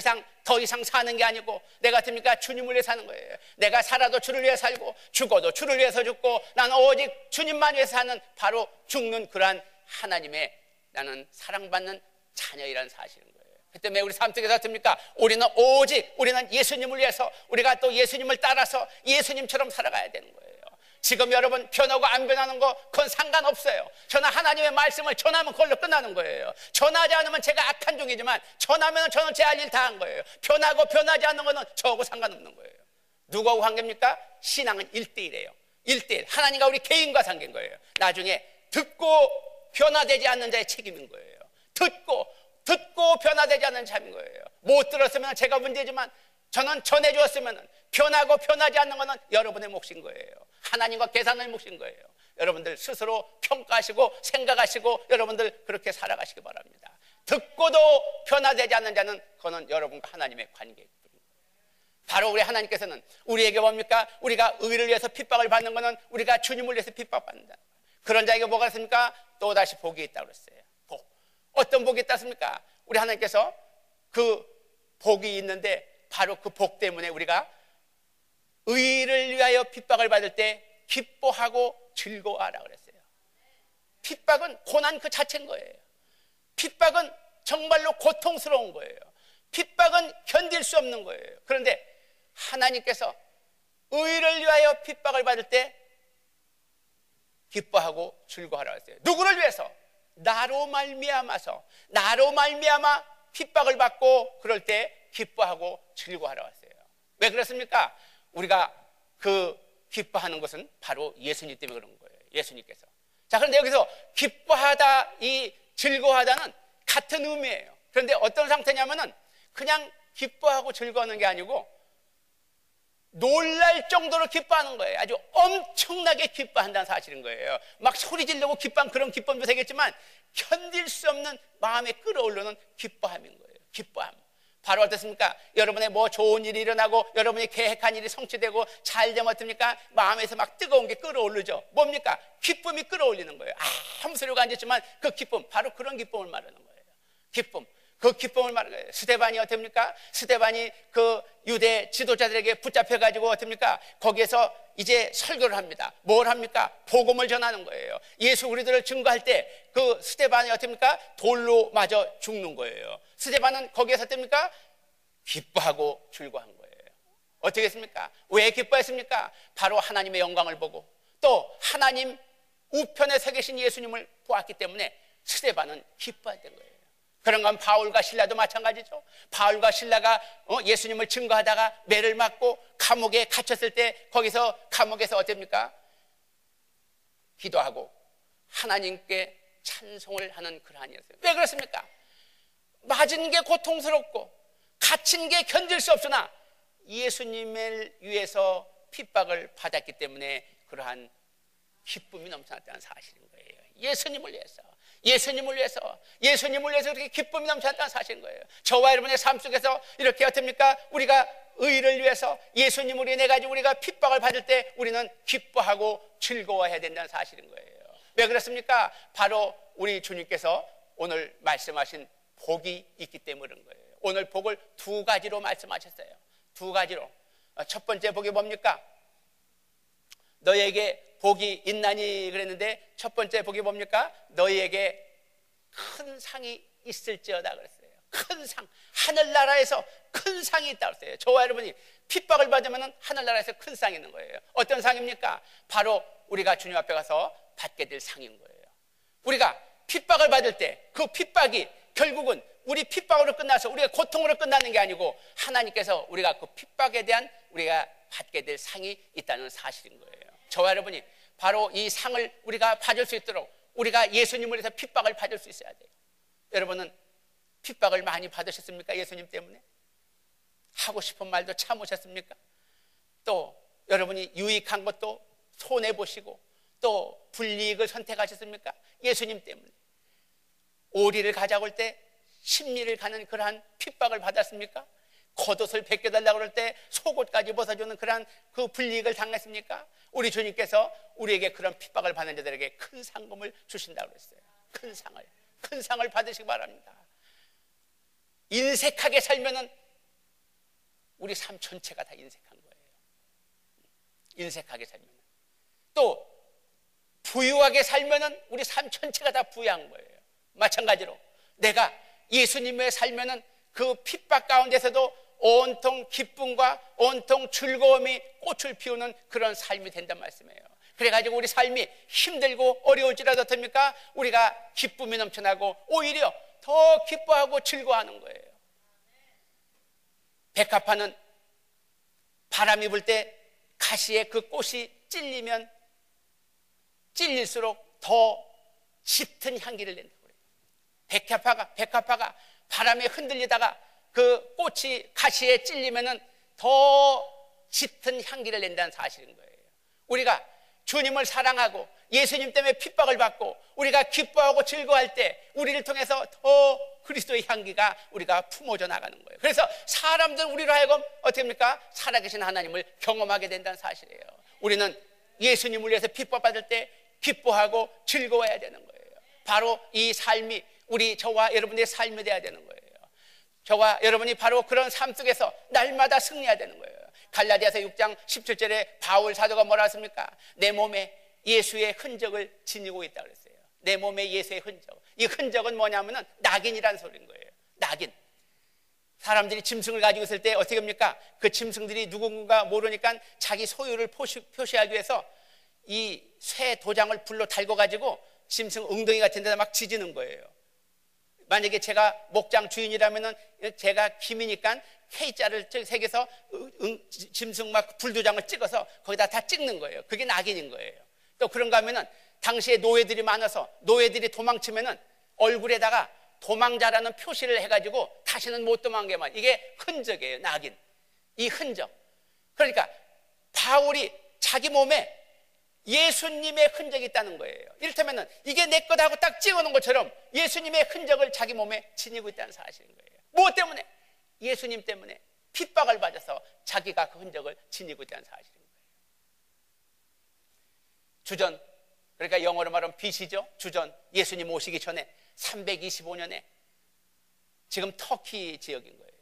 더 이상 사는 게 아니고 내가 됩니까? 주님을 위해 사는 거예요. 내가 살아도 주를 위해 살고 죽어도 주를 위해서 죽고 나는 오직 주님만 위해서 사는, 바로 죽는 그러한 하나님의 나는 사랑받는 자녀이라는 사실인 거예요. 그 때문에 우리 삶 속에서 어떻습니까? 우리는 예수님을 위해서, 우리가 또 예수님을 따라서 예수님처럼 살아가야 되는 거예요. 지금 여러분 변하고 안 변하는 거 그건 상관없어요. 저는 하나님의 말씀을 전하면 그걸로 끝나는 거예요. 전하지 않으면 제가 악한 종이지만 전하면 저는 제 할 일 다 한 거예요. 변하고 변하지 않는 거는 저하고 상관없는 거예요. 누구하고 관계입니까? 신앙은 1대1이에요 1대1. 하나님과 우리 개인과 관계인 거예요. 나중에 듣고 변화되지 않는 자의 책임인 거예요. 듣고 변화되지 않는 자인 거예요. 못 들었으면 제가 문제지만 저는 전해주었으면 변하고 변하지 않는 것은 여러분의 몫인 거예요. 하나님과 계산할 몫인 거예요. 여러분들 스스로 평가하시고 생각하시고 여러분들 그렇게 살아가시기 바랍니다. 듣고도 변화되지 않는 자는 그거는 여러분과 하나님의 관계일 뿐입니다. 바로 우리 하나님께서는 우리에게 뭡니까? 우리가 의를 위해서 핍박을 받는 것은 우리가 주님을 위해서 핍박받는다. 그런 자에게 뭐가 있습니까? 또다시 복이 있다고 그랬어요. 복. 어떤 복이 있다습니까? 우리 하나님께서 그 복이 있는데 바로 그 복 때문에 우리가 의를 위하여 핍박을 받을 때 기뻐하고 즐거워하라 그랬어요. 핍박은 고난 그 자체인 거예요. 핍박은 정말로 고통스러운 거예요. 핍박은 견딜 수 없는 거예요. 그런데 하나님께서 의를 위하여 핍박을 받을 때 기뻐하고 즐거워하라 그랬어요. 누구를 위해서? 나로 말미암아 핍박을 받고 그럴 때 기뻐하고 즐거워하라 했어요. 왜 그렇습니까? 우리가 그 기뻐하는 것은 바로 예수님 때문에 그런 거예요. 예수님께서. 자, 그런데 여기서 기뻐하다, 이 즐거워하다는 같은 의미예요. 그런데 어떤 상태냐면은 그냥 기뻐하고 즐거워하는 게 아니고 놀랄 정도로 기뻐하는 거예요. 아주 엄청나게 기뻐한다는 사실인 거예요. 막 소리 지르고 기뻐한 그런 기쁨도 되겠지만 견딜 수 없는 마음에 끌어올르는 기뻐함인 거예요. 기뻐함. 바로 어떻습니까? 여러분의 뭐 좋은 일이 일어나고 여러분이 계획한 일이 성취되고 잘 되면 어떻습니까? 마음에서 막 뜨거운 게 끌어오르죠. 뭡니까? 기쁨이 끌어올리는 거예요. 아무 소리가 안 됐지만 그 기쁨, 바로 그런 기쁨을 말하는 거예요. 기쁨. 그 기쁨을 말하는 거예요. 스데반이 어떻습니까? 스데반이 그 유대 지도자들에게 붙잡혀가지고 어떻습니까? 거기에서 이제 설교를 합니다. 뭘 합니까? 복음을 전하는 거예요. 예수 그리스도를 증거할 때 그 스데반이 어떻습니까? 돌로 맞아 죽는 거예요. 스데반은 거기에서 어떻습니까? 기뻐하고 즐거워한 거예요. 어떻게 했습니까? 왜 기뻐했습니까? 바로 하나님의 영광을 보고 또 하나님 우편에 서 계신 예수님을 보았기 때문에 스데반은 기뻐했던 거예요. 그런 건 바울과 실라도 마찬가지죠. 바울과 실라가 예수님을 증거하다가 매를 맞고 감옥에 갇혔을 때 거기서 감옥에서 어땠습니까? 기도하고 하나님께 찬송을 하는 그러한이었어요. 왜 그렇습니까? 맞은 게 고통스럽고 갇힌 게 견딜 수 없으나 예수님을 위해서 핍박을 받았기 때문에 그러한 기쁨이 넘쳐났다는 사실인 거예요. 예수님을 위해서 그렇게 기쁨이 넘쳐났다는 사실인 거예요. 저와 여러분의 삶 속에서 이렇게 어떻습니까? 우리가 의를 위해서 예수님을 인해 가지고 우리가 핍박을 받을 때 우리는 기뻐하고 즐거워해야 된다는 사실인 거예요. 왜 그렇습니까? 바로 우리 주님께서 오늘 말씀하신 복이 있기 때문에 그런 거예요. 오늘 복을 두 가지로 말씀하셨어요. 두 가지로. 첫 번째 복이 뭡니까? 너희에게 복이 있나니 그랬는데 첫 번째 복이 뭡니까? 너희에게 큰 상이 있을지어다 그랬어요. 큰 상, 하늘나라에서 큰 상이 있다고 했어요. 저와 여러분이 핍박을 받으면 하늘나라에서 큰 상이 있는 거예요. 어떤 상입니까? 바로 우리가 주님 앞에 가서 받게 될 상인 거예요. 우리가 핍박을 받을 때 그 핍박이 결국은 우리 핍박으로 끝나서 우리가 고통으로 끝나는 게 아니고 하나님께서 우리가 그 핍박에 대한 우리가 받게 될 상이 있다는 사실인 거예요. 저와 여러분이 바로 이 상을 우리가 받을 수 있도록 우리가 예수님을 위해서 핍박을 받을 수 있어야 돼요. 여러분은 핍박을 많이 받으셨습니까? 예수님 때문에? 하고 싶은 말도 참으셨습니까? 또 여러분이 유익한 것도 손해보시고 또 불이익을 선택하셨습니까? 예수님 때문에. 오리를 가져올 때 심리를 가는 그러한 핍박을 받았습니까? 겉옷을 벗겨달라고 그럴 때 속옷까지 벗어주는 그러한 그 불이익을 당했습니까? 우리 주님께서 우리에게 그런 핍박을 받는 자들에게 큰 상금을 주신다고 그랬어요. 큰 상을 받으시기 바랍니다. 인색하게 살면은 우리 삶 전체가 다 인색한 거예요. 인색하게 살면. 또 부유하게 살면은 우리 삶 전체가 다 부유한 거예요. 마찬가지로 내가 예수님의 살면은 그 핍박 가운데서도 온통 기쁨과 온통 즐거움이 꽃을 피우는 그런 삶이 된단 말씀이에요. 그래가지고 우리 삶이 힘들고 어려울지라도 어떻습니까? 우리가 기쁨이 넘쳐나고 오히려 더 기뻐하고 즐거워하는 거예요. 백합화는 바람이 불 때 가시에 그 꽃이 찔리면 찔릴수록 더 짙은 향기를 낸다고 그래요. 백합화가 바람에 흔들리다가 그 꽃이 가시에 찔리면은 더 짙은 향기를 낸다는 사실인 거예요. 우리가 주님을 사랑하고 예수님 때문에 핍박을 받고 우리가 기뻐하고 즐거워할 때 우리를 통해서 더 그리스도의 향기가 우리가 품어져 나가는 거예요. 그래서 사람들은 우리로 하여금 어떻게 합니까? 살아계신 하나님을 경험하게 된다는 사실이에요. 우리는 예수님을 위해서 핍박받을 때 기뻐하고 즐거워해야 되는 거예요. 바로 이 삶이 저와 여러분의 삶이 돼야 되는 거예요. 저와 여러분이 바로 그런 삶 속에서 날마다 승리해야 되는 거예요. 갈라디아서 6장 17절에 바울 사도가 뭐라 했습니까? 내 몸에 예수의 흔적을 지니고 있다고 그랬어요. 내 몸에 예수의 흔적. 이 흔적은 뭐냐면은 낙인이라는 소리인 거예요. 낙인. 사람들이 짐승을 가지고 있을 때 어떻게 합니까? 그 짐승들이 누군가 모르니까 자기 소유를 표시하기 위해서 이 쇠 도장을 불로 달궈가지고 짐승 엉덩이 같은 데다 막 지지는 거예요. 만약에 제가 목장 주인이라면은 제가 김이니까 K자를 새겨서 짐승 막 불도장을 찍어서 거기다 다 찍는 거예요. 그게 낙인인 거예요. 또 그런가 하면은 당시에 노예들이 많아서 노예들이 도망치면은 얼굴에다가 도망자라는 표시를 해가지고 다시는 못 도망가게만. 이게 흔적이에요. 낙인. 이 흔적. 그러니까 바울이 자기 몸에 예수님의 흔적이 있다는 거예요. 이를테면 이게 내 거다 하고 딱 찍어놓은 것처럼 예수님의 흔적을 자기 몸에 지니고 있다는 사실인 거예요. 무엇 때문에? 예수님 때문에 핍박을 받아서 자기가 그 흔적을 지니고 있다는 사실인 거예요. 주전, 그러니까 영어로 말하면 BC죠. 주전, 예수님 오시기 전에 325년에 지금 터키 지역인 거예요.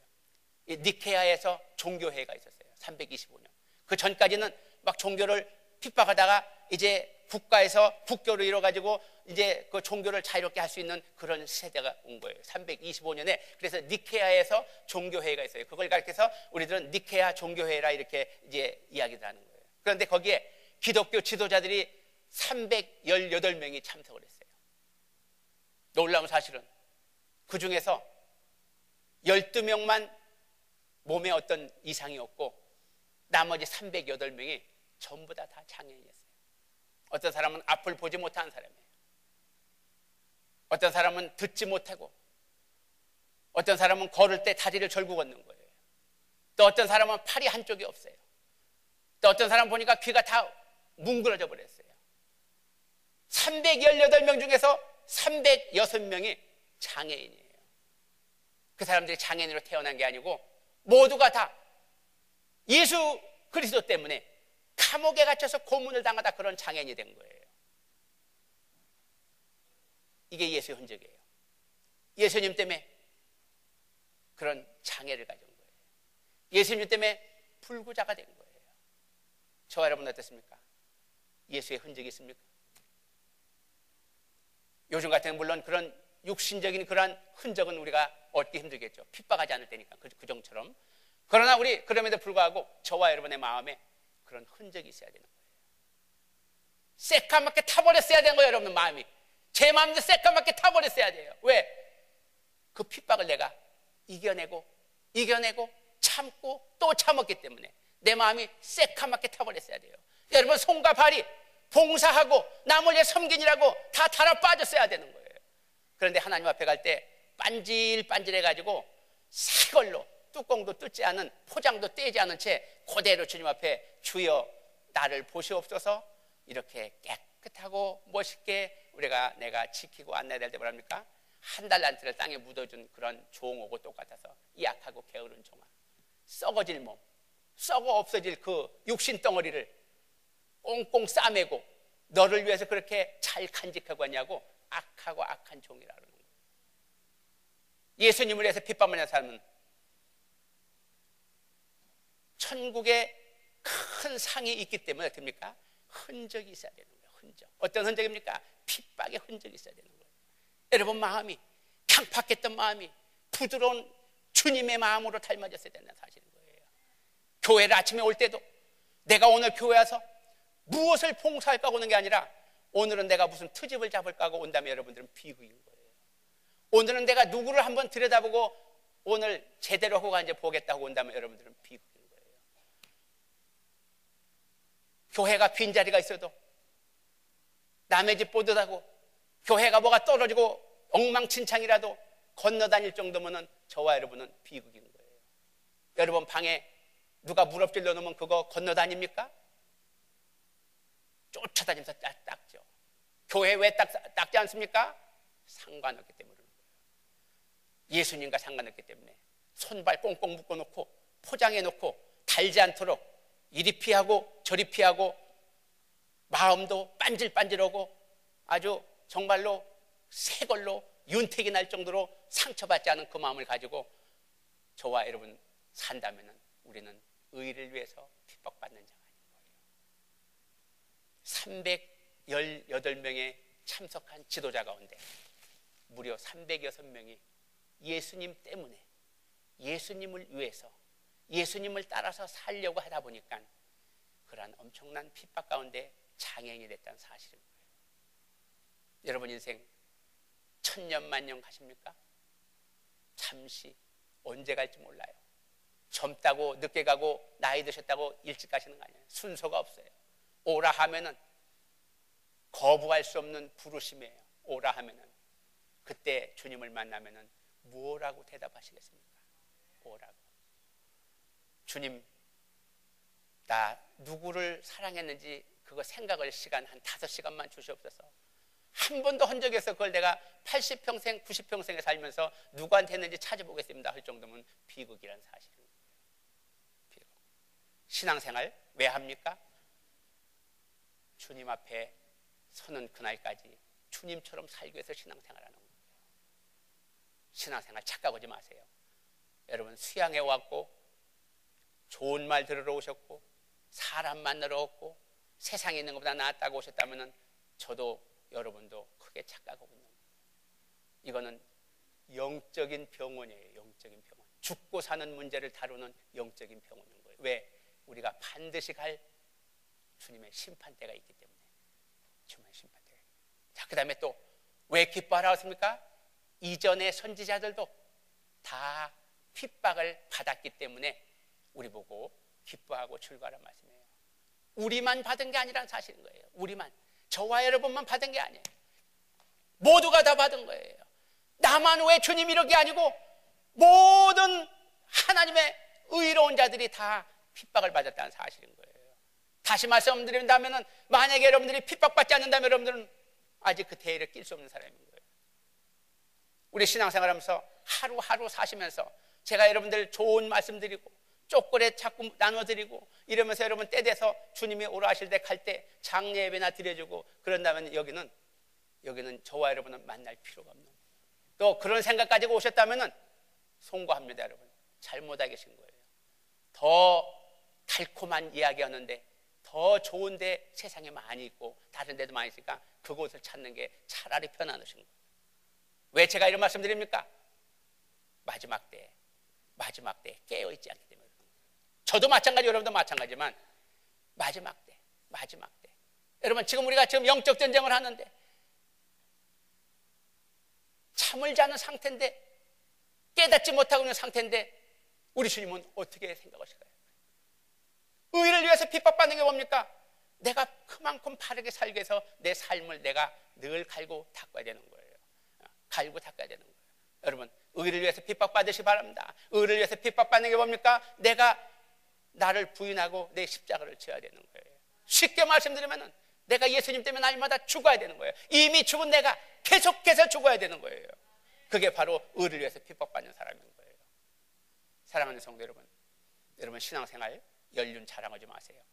이 니케아에서 종교회의가 있었어요. 325년. 그 전까지는 막 종교를 핍박하다가 이제 국가에서 국교를 이뤄가지고 이제 그 종교를 자유롭게 할 수 있는 그런 세대가 온 거예요. 325년에. 그래서 니케아에서 종교회의가 있어요. 그걸 가리켜서 우리들은 니케아 종교회의라 이렇게 이제 이야기를 하는 거예요. 그런데 거기에 기독교 지도자들이 318명이 참석을 했어요. 놀라운 사실은 그 중에서 12명만 몸에 어떤 이상이 없고 나머지 308명이 전부 다 장애인이었어요. 어떤 사람은 앞을 보지 못하는 사람이에요. 어떤 사람은 듣지 못하고 어떤 사람은 걸을 때 다리를 절구 걷는 거예요. 또 어떤 사람은 팔이 한쪽이 없어요. 또 어떤 사람 보니까 귀가 다 뭉그러져 버렸어요. 318명 중에서 306명이 장애인이에요. 그 사람들이 장애인으로 태어난 게 아니고 모두가 다 예수 그리스도 때문에 감옥에 갇혀서 고문을 당하다 그런 장애인이 된 거예요. 이게 예수의 흔적이에요. 예수님 때문에 그런 장애를 가진 거예요. 예수님 때문에 불구자가 된 거예요. 저와 여러분 어떻습니까? 예수의 흔적이 있습니까? 요즘 같은 물론 그런 육신적인 그런 흔적은 우리가 얻기 힘들겠죠. 핍박하지 않을 때니까 그 정처럼. 그러나 우리 그럼에도 불구하고 저와 여러분의 마음에 그런 흔적이 있어야 되는 거예요. 새까맣게 타버렸어야 되는 거예요. 여러분 마음이. 제 마음도 새까맣게 타버렸어야 돼요. 왜? 그 핍박을 내가 이겨내고 참고 또 참았기 때문에 내 마음이 새까맣게 타버렸어야 돼요. 여러분 손과 발이 봉사하고 남을 위해 섬기느라고 다 달아 빠졌어야 되는 거예요. 그런데 하나님 앞에 갈 때 반질반질해가지고 새 걸로 뚜껑도 뜯지 않은 포장도 떼지 않은 채 그대로 주님 앞에 주여 나를 보시옵소서 이렇게 깨끗하고 멋있게 내가 지키고 안내될 때 뭐랍니까? 한 달란트를 땅에 묻어준 그런 종하고 똑같아서 이 약하고 게으른 종아, 썩어질 몸, 썩어 없어질 그 육신 덩어리를 꽁꽁 싸매고 너를 위해서 그렇게 잘 간직하고 왔냐고 악하고 악한 종이라 그러는 거예요. 예수님을 위해서 핍박받는 사람은 천국에 큰 상이 있기 때문에 어떻습니까? 흔적이 있어야 되는 거예요. 흔적. 어떤 흔적입니까? 핍박의 흔적이 있어야 되는 거예요. 여러분 마음이, 강팍했던 마음이 부드러운 주님의 마음으로 닮아졌어야 된다는 사실인 거예요. 교회를 아침에 올 때도 내가 오늘 교회 와서 무엇을 봉사할까 오는 게 아니라 오늘은 내가 무슨 트집을 잡을까 하고 온다면 여러분들은 비극인 거예요. 오늘은 내가 누구를 한번 들여다보고 오늘 제대로 하고 이제 보겠다고 온다면 여러분들은 비극인 거예요. 교회가 빈자리가 있어도 남의 집 보듯하고 교회가 뭐가 떨어지고 엉망진창이라도 건너다닐 정도면 저와 여러분은 비극인 거예요. 여러분 방에 누가 물 엎질러 놓으면 그거 건너다닙니까? 쫓아다니면서 닦죠. 교회 왜 닦지 않습니까? 상관없기 때문에 그런 거예요. 예수님과 상관없기 때문에 손발 꽁꽁 묶어놓고 포장해놓고 달지 않도록 이리 피하고 저리 피하고 마음도 반질반질하고 아주 정말로 새 걸로 윤택이 날 정도로 상처받지 않은 그 마음을 가지고 저와 여러분 산다면 우리는 의를 위해서 핍박받는 자가 아닌 거예요. 318명의 참석한 지도자 가운데 무려 306명이 예수님 때문에 예수님을 위해서 예수님을 따라서 살려고 하다 보니까 그러한 엄청난 핍박 가운데 장애인이 됐다는 사실인 거예요. 여러분 인생 천년 만년 가십니까? 잠시 언제 갈지 몰라요. 젊다고 늦게 가고 나이 드셨다고 일찍 가시는 거 아니에요. 순서가 없어요. 오라 하면은 거부할 수 없는 부르심이에요. 오라 하면은 그때 주님을 만나면은 뭐라고 대답하시겠습니까? 오라고. 주님, 나 누구를 사랑했는지 그거 생각할 시간 한 5시간만 주시옵소서. 한 번도 한 적이 없어. 그걸 내가 80평생 90평생에 살면서 누구한테 했는지 찾아보겠습니다 할 정도면 비극이라는 사실입니다. 비극. 신앙생활 왜 합니까? 주님 앞에 서는 그날까지 주님처럼 살기 위해서 신앙생활하는 거예요. 신앙생활 착각 오지 마세요. 여러분 수양에 왔고 좋은 말 들으러 오셨고 사람 만나러 왔고 세상에 있는 것보다 낫다고 오셨다면 저도 여러분도 크게 착각하고 있는 거예요. 이거는 영적인 병원이에요. 영적인 병원. 죽고 사는 문제를 다루는 영적인 병원인 거예요. 왜? 우리가 반드시 갈 주님의 심판대가 있기 때문에. 주님의 심판대가. 자, 그 다음에 또 왜 기뻐하라고 했습니까? 이전의 선지자들도 다 핍박을 받았기 때문에 우리 보고 기뻐하고 즐거워하라는 말씀이에요. 우리만 받은 게 아니라는 사실인 거예요. 우리만. 저와 여러분만 받은 게 아니에요. 모두가 다 받은 거예요. 나만 왜 주님 이런 게 아니고 모든 하나님의 의로운 자들이 다 핍박을 받았다는 사실인 거예요. 다시 말씀드린다면 만약에 여러분들이 핍박받지 않는다면 여러분들은 아직 그 대의를 낄 수 없는 사람인 거예요. 우리 신앙생활하면서 하루하루 사시면서 제가 여러분들 좋은 말씀드리고 쪼꼬레 자꾸 나눠드리고 이러면서 여러분 때 돼서 주님이 오라 하실 때 갈 때 장례 예배나 드려주고 그런다면 여기는 저와 여러분은 만날 필요가 없는 거예요. 또 그런 생각 가지고 오셨다면 송구합니다. 여러분 잘못하고 계신 거예요. 더 달콤한 이야기 하는데 더 좋은데 세상에 많이 있고 다른 데도 많이 있으니까 그곳을 찾는 게 차라리 편안하신 거예요. 왜 제가 이런 말씀 드립니까? 마지막 때 깨어있지 않기 때문에. 저도 마찬가지, 여러분도 마찬가지지만 마지막 때. 여러분 지금 우리가 영적 전쟁을 하는데 잠을 자는 상태인데 깨닫지 못하고 있는 상태인데 우리 주님은 어떻게 생각하실까요? 의를 위해서 핍박받는 게 뭡니까? 내가 그만큼 바르게 살기 위해서 내 삶을 내가 늘 갈고 닦아야 되는 거예요. 갈고 닦아야 되는 거예요. 여러분 의를 위해서 핍박받으시기 바랍니다. 의를 위해서 핍박받는 게 뭡니까? 내가 나를 부인하고 내 십자가를 져야 되는 거예요. 쉽게 말씀드리면 내가 예수님 때문에 날마다 죽어야 되는 거예요. 이미 죽은 내가 계속해서 죽어야 되는 거예요. 그게 바로 의를 위해서 핍박받는 사람인 거예요. 사랑하는 성도 여러분, 여러분 신앙생활 연륜 자랑하지 마세요.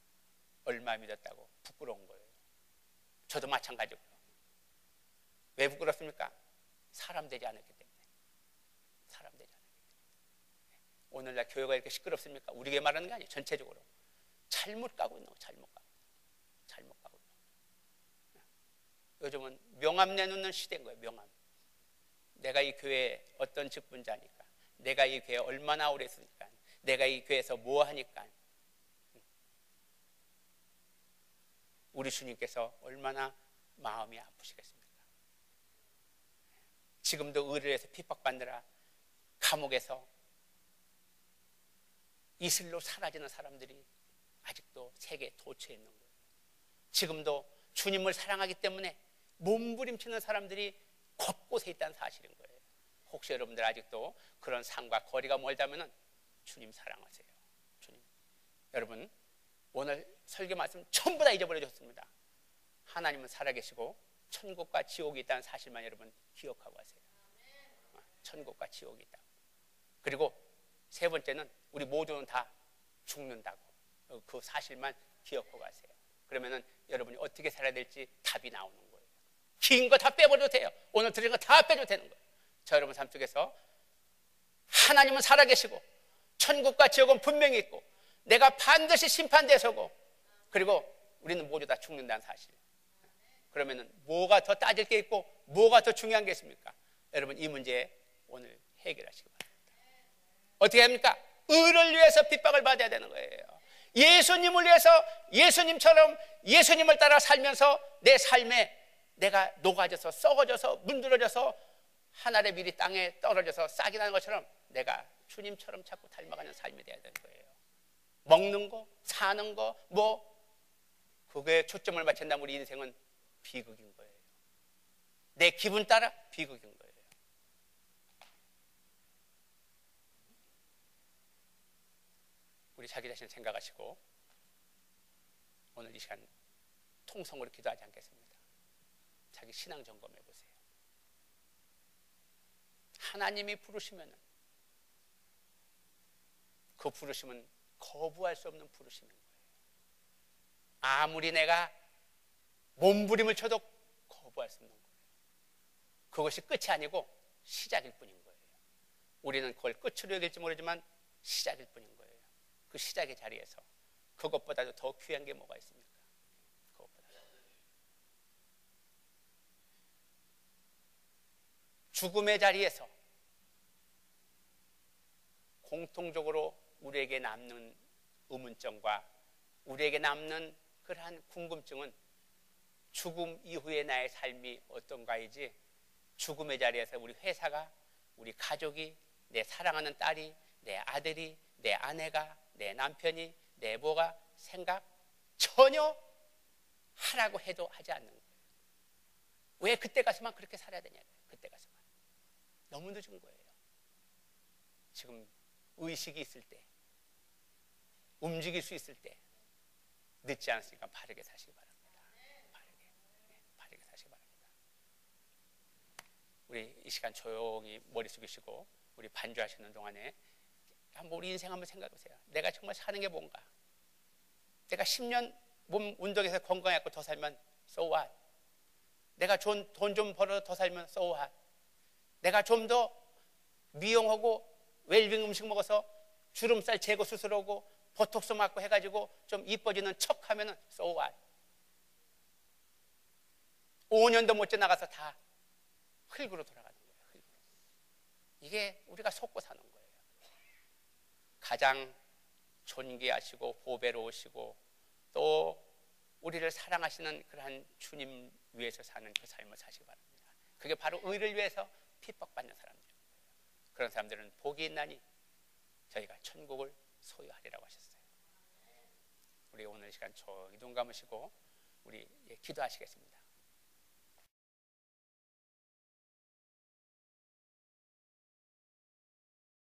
얼마 믿었다고 부끄러운 거예요. 저도 마찬가지고요. 왜 부끄럽습니까? 사람 되지 않았기 때문에. 사람 되지 않았기 때문에. 오늘날 교회가 이렇게 시끄럽습니까? 우리 교회 말하는 게 아니에요. 전체적으로 잘못 가고 있는 거, 잘못 가고 있는 거. 요즘은 명함 내놓는 시대인 거예요. 명함. 내가 이 교회에 어떤 직분자니까, 내가 이 교회에 얼마나 오래 있으니까, 내가 이 교회에서 뭐 하니까. 우리 주님께서 얼마나 마음이 아프시겠습니까? 지금도 의를 위해서 핍박받느라 감옥에서 이슬로 사라지는 사람들이 아직도 세계에 도처에 있는 거예요. 지금도 주님을 사랑하기 때문에 몸부림치는 사람들이 곳곳에 있다는 사실인 거예요. 혹시 여러분들 아직도 그런 삶과 거리가 멀다면 주님 사랑하세요. 주님. 여러분 오늘 설교 말씀 전부 다 잊어버려졌습니다. 하나님은 살아계시고 천국과 지옥이 있다는 사실만 여러분 기억하고 가세요. 천국과 지옥이 있다. 그리고 세 번째는 우리 모두는 다 죽는다고. 그 사실만 기억하고 가세요. 그러면은 여러분이 어떻게 살아야 될지 답이 나오는 거예요. 긴 거 다 빼버려도 돼요. 오늘 들은 거 다 빼도 되는 거예요. 저 여러분 삶 속에서 하나님은 살아계시고 천국과 지옥은 분명히 있고 내가 반드시 심판대서고 그리고 우리는 모두 다 죽는다는 사실. 그러면은 뭐가 더 따질 게 있고 뭐가 더 중요한 게 있습니까? 여러분 이 문제 오늘 해결하시기 바랍니다. 어떻게 합니까? 의를 위해서 핍박을 받아야 되는 거예요. 예수님을 위해서 예수님처럼 예수님을 따라 살면서 내 삶에 내가 녹아져서 썩어져서 문드러져서 하늘의 밀이 땅에 떨어져서 싹이 나는 것처럼 내가 주님처럼 자꾸 닮아가는 삶이 돼야 되는 거예요. 먹는 거, 사는 거, 그거에 초점을 맞춘다면 우리 인생은 비극인 거예요. 내 기분 따라 비극인 거예요. 우리 자기 자신 생각하시고 오늘 이 시간 통성으로 기도하지 않겠습니다. 자기 신앙 점검해 보세요. 하나님이 부르시면 그 부르심은 거부할 수 없는 부르심인 거예요. 아무리 내가 몸부림을 쳐도 거부할 수 없는 거예요. 그것이 끝이 아니고 시작일 뿐인 거예요. 우리는 그걸 끝으로 여길지 모르지만 시작일 뿐인 거예요. 그 시작의 자리에서 그것보다도 더 귀한 게 뭐가 있습니까? 그것보다 죽음의 자리에서 공통적으로 우리에게 남는 의문점과 우리에게 남는 그러한 궁금증은 죽음 이후의 나의 삶이 어떤가이지, 죽음의 자리에서 우리 회사가, 우리 가족이, 내 사랑하는 딸이, 내 아들이, 내 아내가, 내 남편이, 내 부가 생각 전혀 하라고 해도 하지 않는 거예요. 왜 그때 가서만 그렇게 살아야 되냐고요. 그때 가서만. 너무 늦은 거예요. 지금 의식이 있을 때, 움직일 수 있을 때 늦지 않았으니까 바르게 사시기 바랍니다. 바르게 사시기 바랍니다. 우리 이 시간 조용히 머리 숙이시고 우리 반주하시는 동안에 한번 우리 인생 한번 생각해 보세요. 내가 정말 사는 게 뭔가? 내가 10년 몸 운동해서 건강해갖고 더 살면 so what? 내가 돈 좀 벌어 더 살면 so what? 내가 좀 더 미용하고 웰빙 음식 먹어서 주름살 제거 수술하고 보톡스 맞고 해가지고 좀 이뻐지는 척 하면은 so what? 5년도 못 지나가서 다 흙으로 돌아가는 거예요. 흙으로. 이게 우리가 속고 사는 거예요. 가장 존귀하시고 보배로우시고 또 우리를 사랑하시는 그러한 주님 위해서 사는 그 삶을 사시기 바랍니다. 그게 바로 의를 위해서 핍박받는 사람들인 거예요. 그런 사람들은 복이 있나니 저희가 천국을 소유하리라고 하셨어요. 우리 오늘 시간 조용히 눈 감으시고 우리 기도하시겠습니다.